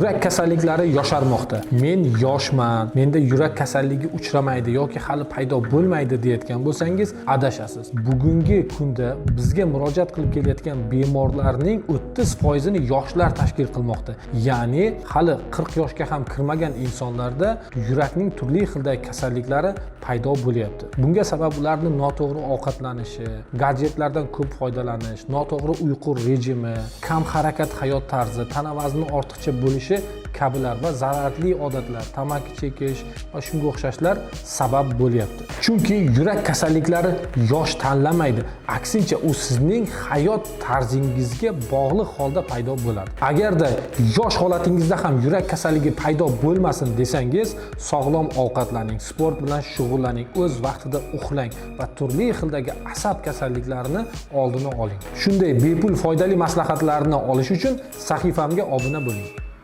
yurak kasalliklari yosharmoqda. Men yoshman, menda yurak kasalligi uchramaydi yoki hali paydo bo'lmaydi deyotgan bo'lsangiz, adashasiz. Bugungi kunda bizga murojaat qilib kelayotgan bemorlarning 30%ni yoshlar tashkil qilmoqda. Ya'ni hali 40 yoshga ham kirmagan insonlarda yurakning turli xildagi kasalliklari paydo bo'lyapti. Bunga sabab ularning noto'g'ri ovqatlanishi, gadjetlardan ko'p foydalanish, noto'g'ri uyqu rejimi, kam harakat hayot tarzi, tana vazni ortiqcha bo'lishi kabilar va zararli odatlar, tamaki chekish va shunga o'xshashlar sabab bo'lyapti. Chunki yurak kasalliklari yosh tanlamaydi. Aksincha, u sizning hayot tarzingizga bog'liq holda paydo bo'ladi. Agarda yosh holatingizda ham yurak kasalligi paydo bo'lmasin desangiz, sog'lom ovqatlaning, sport bilan shug'ullaning, o'z vaqtida uxlang va turli xildagi asab kasalliklarini oldini oling. Shunday bepul foydali maslahatlarni olish uchun sahifamga obuna bo'ling.